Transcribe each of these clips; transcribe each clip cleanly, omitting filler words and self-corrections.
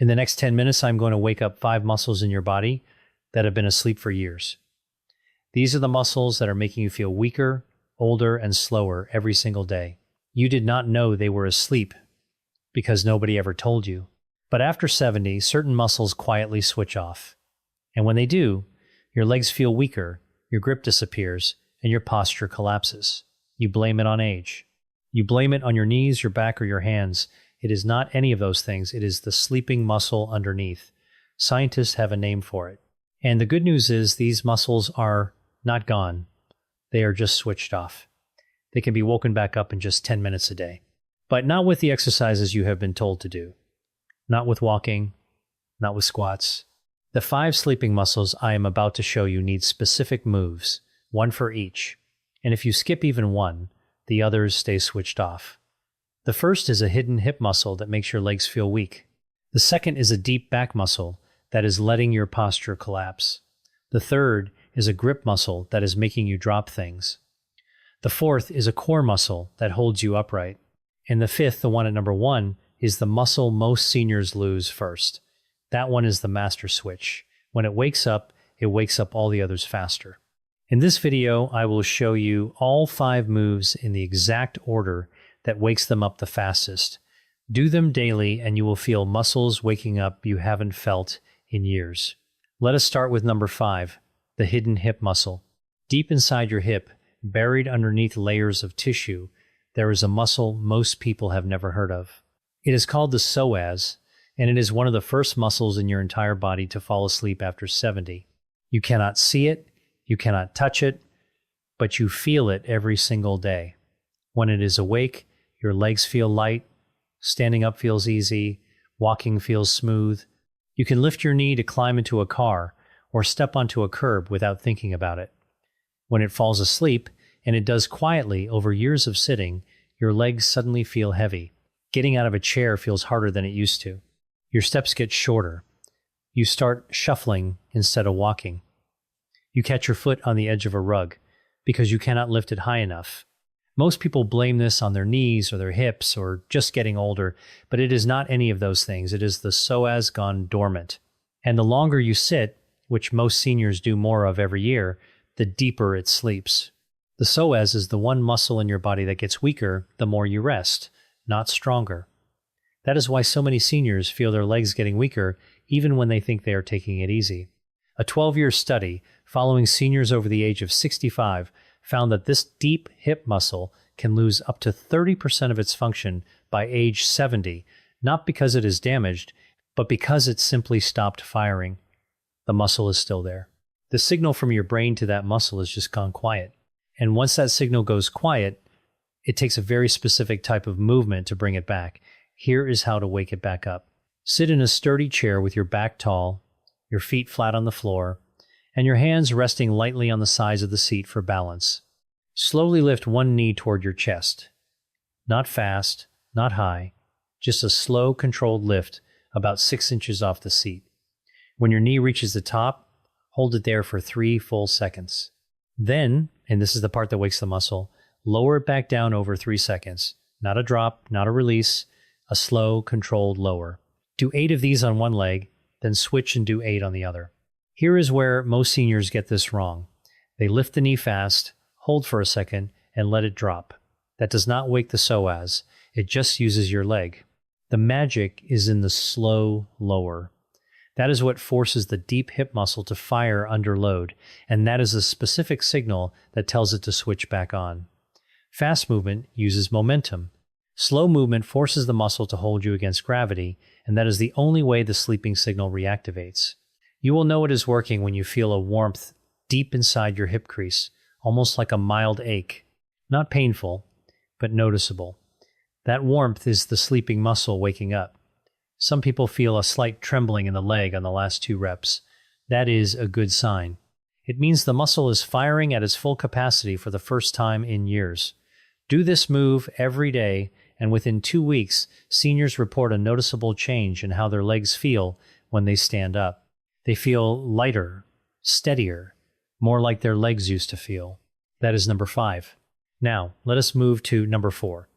In the next 10 minutes, I'm going to wake up 5 muscles in your body that have been asleep for years. These are the muscles that are making you feel weaker, older, and slower every single day. You did not know they were asleep because nobody ever told you. But after 70, certain muscles quietly switch off. And when they do, your legs feel weaker, your grip disappears, and your posture collapses. You blame it on age. You blame it on your knees, your back, or your hands. It is not any of those things. It is the sleeping muscle underneath. Scientists have a name for it. And the good news is these muscles are not gone. They are just switched off. They can be woken back up in just 10 minutes a day. But not with the exercises you have been told to do. Not with walking, not with squats. The 5 sleeping muscles I am about to show you need specific moves, one for each. And if you skip even one, the others stay switched off. The first is a hidden hip muscle that makes your legs feel weak. The second is a deep back muscle that is letting your posture collapse. The third is a grip muscle that is making you drop things. The fourth is a core muscle that holds you upright. And the fifth, the one at number 1, is the muscle most seniors lose first. That one is the master switch. When it wakes up all the others faster. In this video, I will show you all 5 moves in the exact order that wakes them up the fastest. Do them daily and you will feel muscles waking up you haven't felt in years. Let us start with number 5, the hidden hip muscle. Deep inside your hip, buried underneath layers of tissue, there is a muscle most people have never heard of. It is called the psoas, and it is one of the first muscles in your entire body to fall asleep after 70. You cannot see it, you cannot touch it, but you feel it every single day. When it is awake, your legs feel light, standing up feels easy, walking feels smooth. You can lift your knee to climb into a car or step onto a curb without thinking about it. When it falls asleep, and it does quietly over years of sitting, your legs suddenly feel heavy. Getting out of a chair feels harder than it used to. Your steps get shorter. You start shuffling instead of walking. You catch your foot on the edge of a rug because you cannot lift it high enough. Most people blame this on their knees or their hips or just getting older, but it is not any of those things. It is the psoas gone dormant. And the longer you sit, which most seniors do more of every year, the deeper it sleeps. The psoas is the one muscle in your body that gets weaker the more you rest, not stronger. That is why so many seniors feel their legs getting weaker even when they think they are taking it easy. A 12-year study following seniors over the age of 65 found that this deep hip muscle can lose up to 30% of its function by age 70, not because it is damaged, but because it simply stopped firing. The muscle is still there. The signal from your brain to that muscle has just gone quiet. And once that signal goes quiet, it takes a very specific type of movement to bring it back. Here is how to wake it back up. Sit in a sturdy chair with your back tall, your feet flat on the floor, and your hands resting lightly on the sides of the seat for balance. Slowly lift one knee toward your chest. Not fast, not high, just a slow, controlled lift about 6 inches off the seat. When your knee reaches the top, hold it there for 3 full seconds. Then, and this is the part that wakes the muscle, lower it back down over 3 seconds. Not a drop, not a release, a slow, controlled lower. Do 8 of these on one leg, then switch and do 8 on the other. Here is where most seniors get this wrong. They lift the knee fast, hold for a second, and let it drop. That does not wake the psoas. It just uses your leg. The magic is in the slow lower. That is what forces the deep hip muscle to fire under load, and that is a specific signal that tells it to switch back on. Fast movement uses momentum. Slow movement forces the muscle to hold you against gravity, and that is the only way the sleeping signal reactivates. You will know it is working when you feel a warmth deep inside your hip crease, almost like a mild ache. Not painful, but noticeable. That warmth is the sleeping muscle waking up. Some people feel a slight trembling in the leg on the last 2 reps. That is a good sign. It means the muscle is firing at its full capacity for the first time in years. Do this move every day, and within 2 weeks, seniors report a noticeable change in how their legs feel when they stand up. They feel lighter, steadier, more like their legs used to feel. That is number 5. Now, let us move to number 4.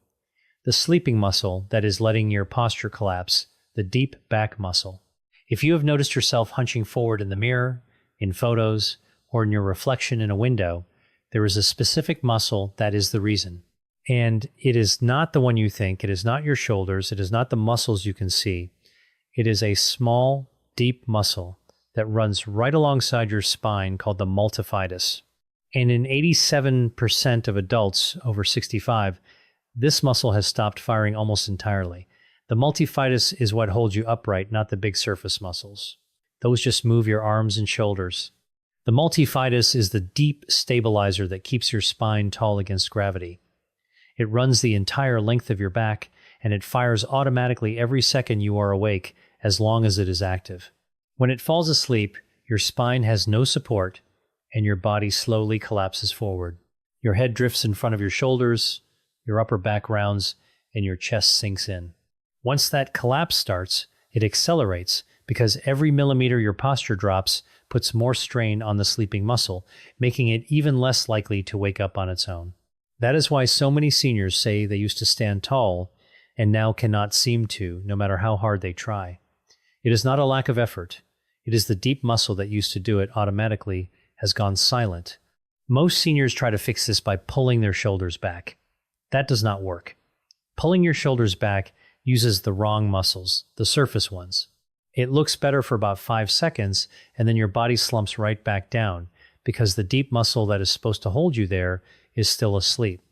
The sleeping muscle that is letting your posture collapse, the deep back muscle. If you have noticed yourself hunching forward in the mirror, in photos, or in your reflection in a window, there is a specific muscle that is the reason. And it is not the one you think. It is not your shoulders. It is not the muscles you can see. It is a small, deep muscle that runs right alongside your spine called the multifidus. And in 87% of adults over 65, this muscle has stopped firing almost entirely. The multifidus is what holds you upright, not the big surface muscles. Those just move your arms and shoulders. The multifidus is the deep stabilizer that keeps your spine tall against gravity. It runs the entire length of your back, and it fires automatically every second you are awake, as long as it is active. When it falls asleep, your spine has no support, and your body slowly collapses forward. Your head drifts in front of your shoulders, your upper back rounds, and your chest sinks in. Once that collapse starts, it accelerates because every millimeter your posture drops puts more strain on the sleeping muscle, making it even less likely to wake up on its own. That is why so many seniors say they used to stand tall and now cannot seem to, no matter how hard they try. It is not a lack of effort. It is the deep muscle that used to do it automatically has gone silent. Most seniors try to fix this by pulling their shoulders back. That does not work. Pulling your shoulders back uses the wrong muscles, the surface ones. It looks better for about 5 seconds, and then your body slumps right back down because the deep muscle that is supposed to hold you there is still asleep.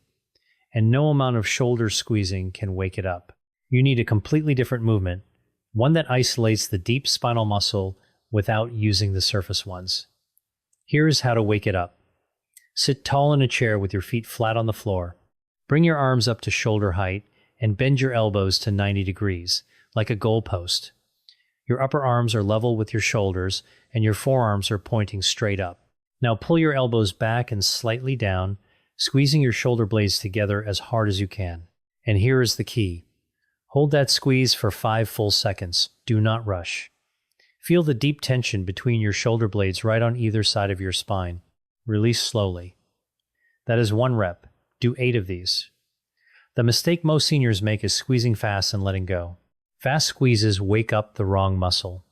And no amount of shoulder squeezing can wake it up. You need a completely different movement, one that isolates the deep spinal muscle without using the surface ones. Here is how to wake it up. Sit tall in a chair with your feet flat on the floor. Bring your arms up to shoulder height and bend your elbows to 90 degrees, like a goalpost. Your upper arms are level with your shoulders and your forearms are pointing straight up. Now pull your elbows back and slightly down, squeezing your shoulder blades together as hard as you can. And here is the key. Hold that squeeze for 5 full seconds. Do not rush. Feel the deep tension between your shoulder blades right on either side of your spine. Release slowly. That is 1 rep. Do 8 of these. The mistake most seniors make is squeezing fast and letting go. Fast squeezes wake up the wrong muscle.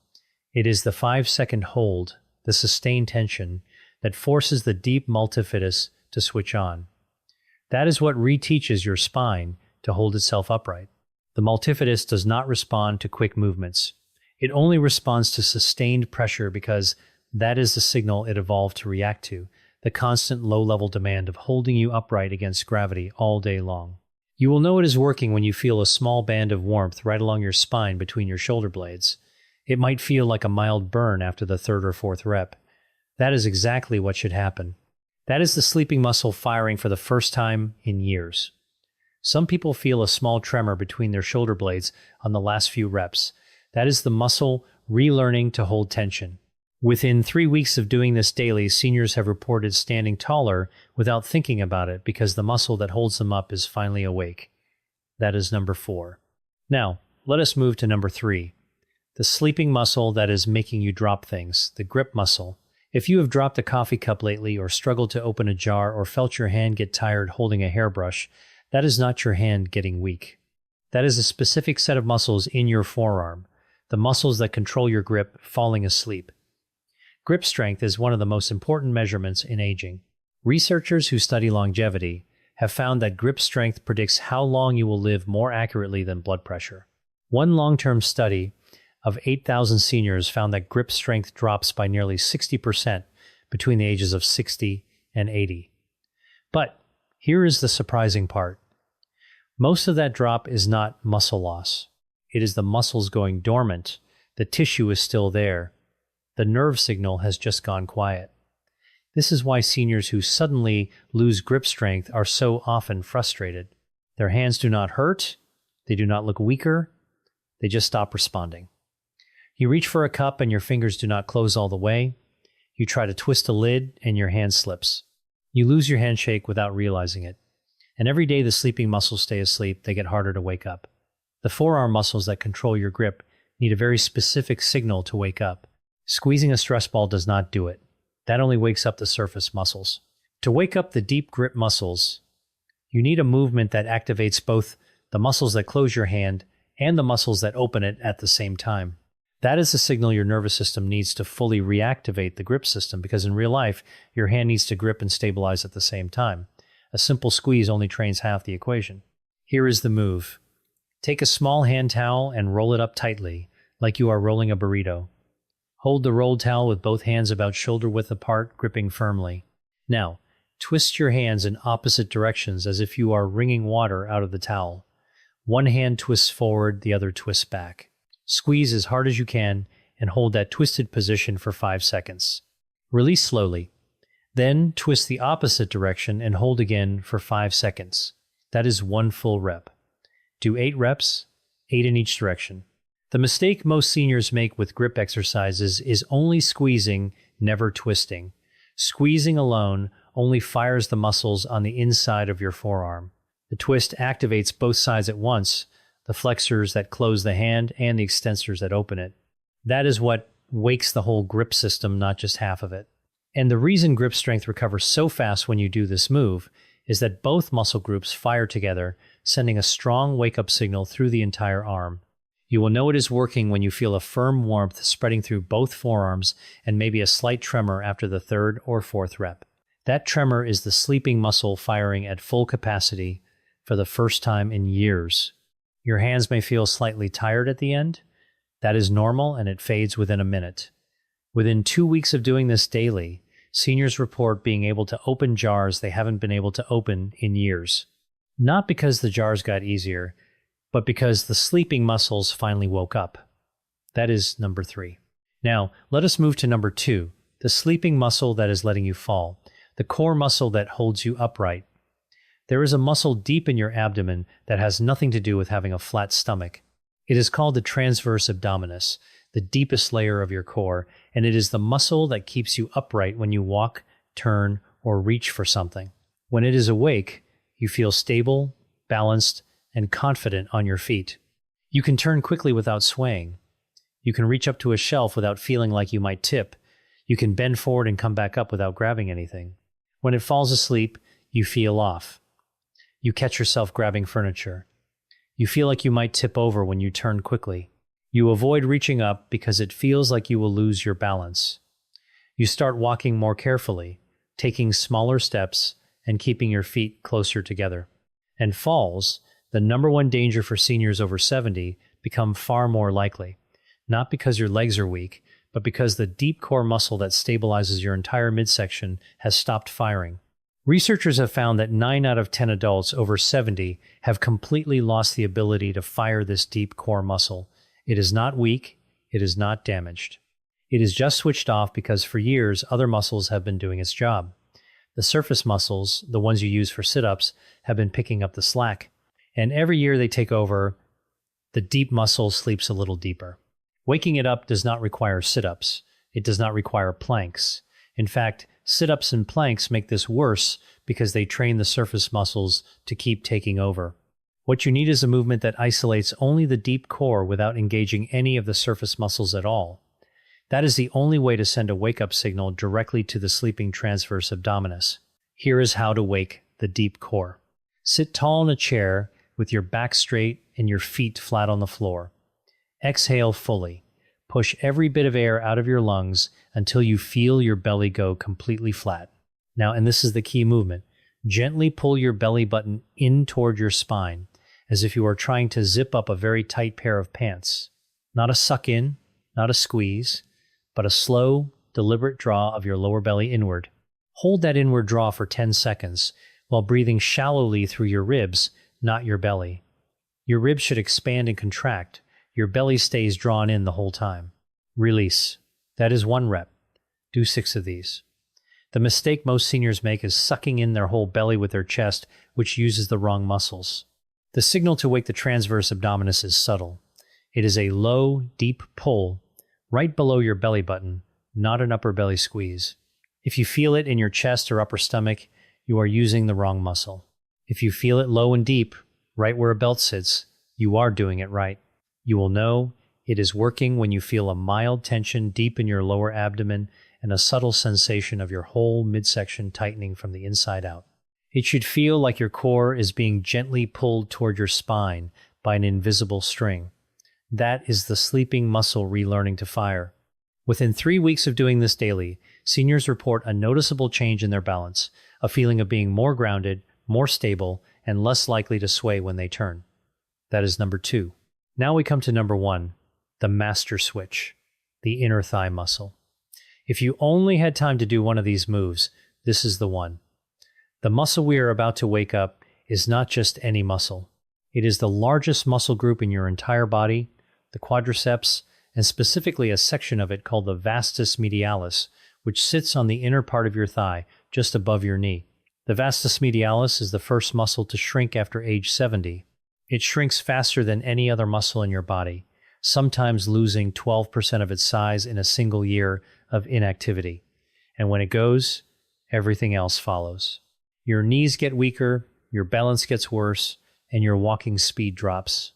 It is the 5-second hold, the sustained tension, that forces the deep multifidus to switch on. That is what reteaches your spine to hold itself upright. The multifidus does not respond to quick movements. It only responds to sustained pressure because that is the signal it evolved to react to, the constant low-level demand of holding you upright against gravity all day long. You will know it is working when you feel a small band of warmth right along your spine between your shoulder blades. It might feel like a mild burn after the 3rd or 4th rep. That is exactly what should happen. That is the sleeping muscle firing for the first time in years. Some people feel a small tremor between their shoulder blades on the last few reps. That is the muscle relearning to hold tension. Within 3 weeks of doing this daily, seniors have reported standing taller without thinking about it because the muscle that holds them up is finally awake. That is number 4. Now, let us move to number 3. The sleeping muscle that is making you drop things, the grip muscle. If you have dropped a coffee cup lately or struggled to open a jar or felt your hand get tired holding a hairbrush, that is not your hand getting weak. That is a specific set of muscles in your forearm, the muscles that control your grip falling asleep. Grip strength is one of the most important measurements in aging. Researchers who study longevity have found that grip strength predicts how long you will live more accurately than blood pressure. One long-term study of 8,000 seniors found that grip strength drops by nearly 60% between the ages of 60 and 80. But here is the surprising part. Most of that drop is not muscle loss. It is the muscles going dormant. The tissue is still there. The nerve signal has just gone quiet. This is why seniors who suddenly lose grip strength are so often frustrated. Their hands do not hurt. They do not look weaker. They just stop responding. You reach for a cup and your fingers do not close all the way. You try to twist a lid and your hand slips. You lose your handshake without realizing it. And every day the sleeping muscles stay asleep, they get harder to wake up. The forearm muscles that control your grip need a very specific signal to wake up. Squeezing a stress ball does not do it. That only wakes up the surface muscles. To wake up the deep grip muscles, you need a movement that activates both the muscles that close your hand and the muscles that open it at the same time. That is the signal your nervous system needs to fully reactivate the grip system, because in real life, your hand needs to grip and stabilize at the same time. A simple squeeze only trains half the equation. Here is the move. Take a small hand towel and roll it up tightly, like you are rolling a burrito. Hold the rolled towel with both hands about shoulder width apart, gripping firmly. Now, twist your hands in opposite directions as if you are wringing water out of the towel. One hand twists forward, the other twists back. Squeeze as hard as you can and hold that twisted position for 5 seconds. Release slowly. Then twist the opposite direction and hold again for 5 seconds. That is 1 full rep. Do 8 reps, 8 in each direction. The mistake most seniors make with grip exercises is only squeezing, never twisting. Squeezing alone only fires the muscles on the inside of your forearm. The twist activates both sides at once, the flexors that close the hand and the extensors that open it. That is what wakes the whole grip system, not just half of it. And the reason grip strength recovers so fast when you do this move is that both muscle groups fire together, sending a strong wake-up signal through the entire arm. You will know it is working when you feel a firm warmth spreading through both forearms and maybe a slight tremor after the 3rd or 4th rep. That tremor is the sleeping muscle firing at full capacity for the first time in years. Your hands may feel slightly tired at the end. That is normal, and it fades within a minute. Within 2 weeks of doing this daily, seniors report being able to open jars they haven't been able to open in years. Not because the jars got easier, but because the sleeping muscles finally woke up. That is number 3. Now, let us move to number 2, the sleeping muscle that is letting you fall, the core muscle that holds you upright. There is a muscle deep in your abdomen that has nothing to do with having a flat stomach. It is called the transverse abdominis, the deepest layer of your core, and it is the muscle that keeps you upright when you walk, turn, or reach for something. When it is awake, you feel stable, balanced, and confident on your feet. You can turn quickly without swaying. You can reach up to a shelf without feeling like you might tip. You can bend forward and come back up without grabbing anything. When it falls asleep, you feel off. You catch yourself grabbing furniture. You feel like you might tip over when you turn quickly. You avoid reaching up because it feels like you will lose your balance. You start walking more carefully, taking smaller steps and keeping your feet closer together. And falls, the number one danger for seniors over 70, become far more likely. Not because your legs are weak, but because the deep core muscle that stabilizes your entire midsection has stopped firing. Researchers have found that 9 out of 10 adults over 70 have completely lost the ability to fire this deep core muscle. It is not weak, it is not damaged. It is just switched off because for years other muscles have been doing its job. The surface muscles, the ones you use for sit-ups, have been picking up the slack. And every year they take over, the deep muscle sleeps a little deeper. Waking it up does not require sit-ups. It does not require planks. In fact, sit-ups and planks make this worse because they train the surface muscles to keep taking over. What you need is a movement that isolates only the deep core without engaging any of the surface muscles at all. That is the only way to send a wake-up signal directly to the sleeping transverse abdominis. Here is how to wake the deep core. Sit tall in a chair with your back straight and your feet flat on the floor. Exhale fully. Push every bit of air out of your lungs until you feel your belly go completely flat. Now, and this is the key movement, gently pull your belly button in toward your spine, as if you are trying to zip up a very tight pair of pants. Not a suck in, not a squeeze, but a slow, deliberate draw of your lower belly inward. Hold that inward draw for 10 seconds while breathing shallowly through your ribs, not your belly. Your ribs should expand and contract. Your belly stays drawn in the whole time. Release. That is 1 rep. Do 6 of these. The mistake most seniors make is sucking in their whole belly with their chest, which uses the wrong muscles. The signal to wake the transverse abdominis is subtle. It is a low, deep pull right below your belly button, not an upper belly squeeze. If you feel it in your chest or upper stomach, you are using the wrong muscle. If you feel it low and deep, right where a belt sits, you are doing it right. You will know it is working when you feel a mild tension deep in your lower abdomen and a subtle sensation of your whole midsection tightening from the inside out. It should feel like your core is being gently pulled toward your spine by an invisible string. That is the sleeping muscle relearning to fire. Within 3 weeks of doing this daily, seniors report a noticeable change in their balance, a feeling of being more grounded, more stable, and less likely to sway when they turn. That is number 2. Now we come to number 1, the master switch, the inner thigh muscle. If you only had time to do one of these moves, this is the one. The muscle we are about to wake up is not just any muscle. It is the largest muscle group in your entire body, the quadriceps, and specifically a section of it called the vastus medialis, which sits on the inner part of your thigh, just above your knee. The vastus medialis is the first muscle to shrink after age 70. It shrinks faster than any other muscle in your body, sometimes losing 12% of its size in a single year of inactivity. And when it goes, everything else follows. Your knees get weaker, your balance gets worse, and your walking speed drops.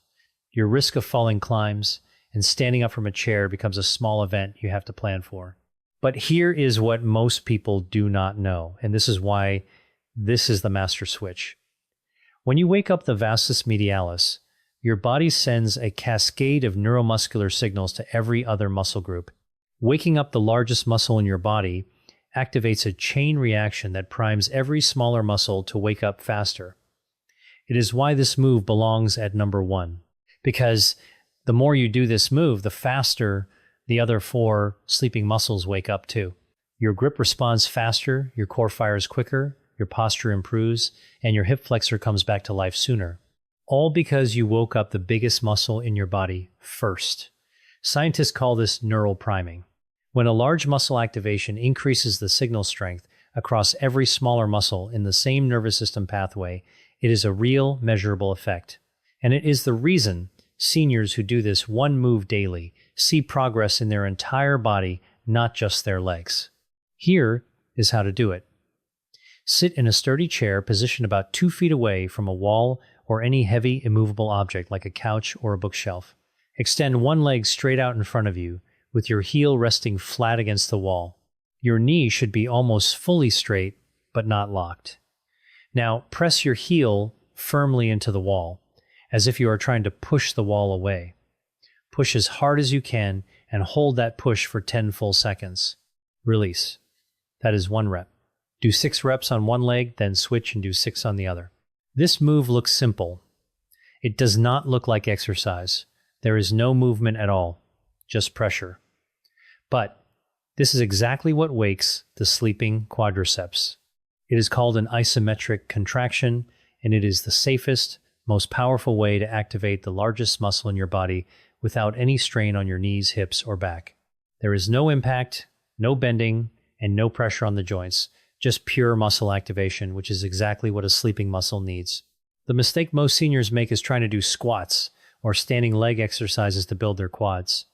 Your risk of falling climbs, and standing up from a chair becomes a small event you have to plan for. But here is what most people do not know, and this is why this is the master switch. When you wake up the vastus medialis, your body sends a cascade of neuromuscular signals to every other muscle group. Waking up the largest muscle in your body activates a chain reaction that primes every smaller muscle to wake up faster. It is why this move belongs at number 1, because the more you do this move, the faster the other 4 sleeping muscles wake up too. Your grip responds faster, your core fires quicker, your posture improves, and your hip flexor comes back to life sooner. All because you woke up the biggest muscle in your body first. Scientists call this neural priming. When a large muscle activation increases the signal strength across every smaller muscle in the same nervous system pathway, it is a real, measurable effect. And it is the reason seniors who do this one move daily see progress in their entire body, not just their legs. Here is how to do it. Sit in a sturdy chair positioned about 2 feet away from a wall or any heavy, immovable object like a couch or a bookshelf. Extend one leg straight out in front of you, with your heel resting flat against the wall. Your knee should be almost fully straight, but not locked. Now, press your heel firmly into the wall, as if you are trying to push the wall away. Push as hard as you can and hold that push for 10 full seconds. Release. That is 1 rep. Do 6 reps on one leg, then switch and do 6 on the other. This move looks simple. It does not look like exercise. There is no movement at all, just pressure. But this is exactly what wakes the sleeping quadriceps. It is called an isometric contraction, and it is the safest, most powerful way to activate the largest muscle in your body without any strain on your knees, hips, or back. There is no impact, no bending, and no pressure on the joints, just pure muscle activation, which is exactly what a sleeping muscle needs. The mistake most seniors make is trying to do squats or standing leg exercises to build their quads.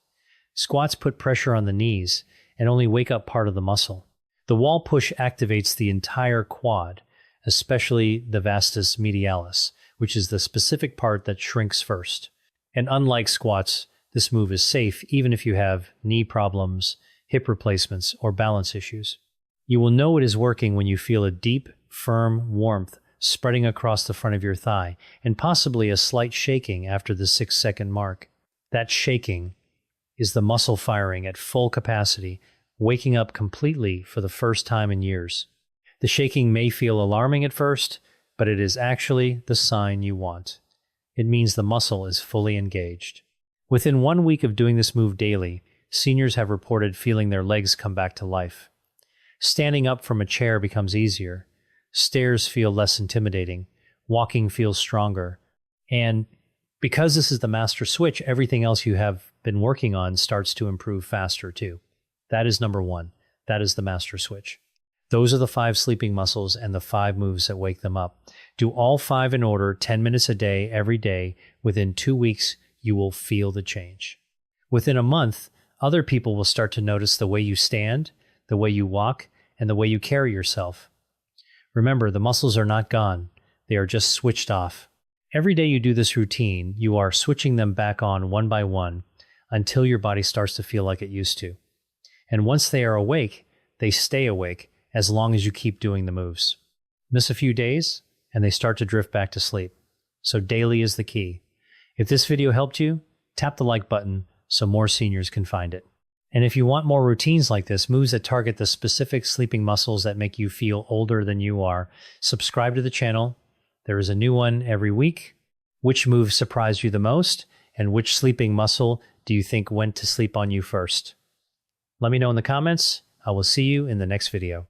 Squats put pressure on the knees and only wake up part of the muscle. The wall push activates the entire quad, especially the vastus medialis, which is the specific part that shrinks first. And unlike squats, this move is safe even if you have knee problems, hip replacements, or balance issues. You will know it is working when you feel a deep, firm warmth spreading across the front of your thigh, and possibly a slight shaking after the 6-second mark. That shaking is the muscle firing at full capacity, waking up completely for the first time in years. The shaking may feel alarming at first, but it is actually the sign you want. It means the muscle is fully engaged. Within 1 week of doing this move daily, seniors have reported feeling their legs come back to life. Standing up from a chair becomes easier. Stairs feel less intimidating. Walking feels stronger. And because this is the master switch, everything else you have been working on starts to improve faster too. That is number 1. That is the master switch. Those are the 5 sleeping muscles and the 5 moves that wake them up. Do all 5 in order, 10 minutes a day, every day. Within 2 weeks, you will feel the change. Within a month, other people will start to notice the way you stand, the way you walk, and the way you carry yourself. Remember, the muscles are not gone. They are just switched off. Every day you do this routine, you are switching them back on one by one until your body starts to feel like it used to. And once they are awake, they stay awake as long as you keep doing the moves. Miss a few days, and they start to drift back to sleep. So daily is the key. If this video helped you, Tap the like button so more seniors can find it. And if you want more routines like this, moves that target the specific sleeping muscles that make you feel older than you are, subscribe to the channel. There is a new one every week. Which move surprised you the most? And which sleeping muscle do you think went to sleep on you first? Let me know in the comments. I will see you in the next video.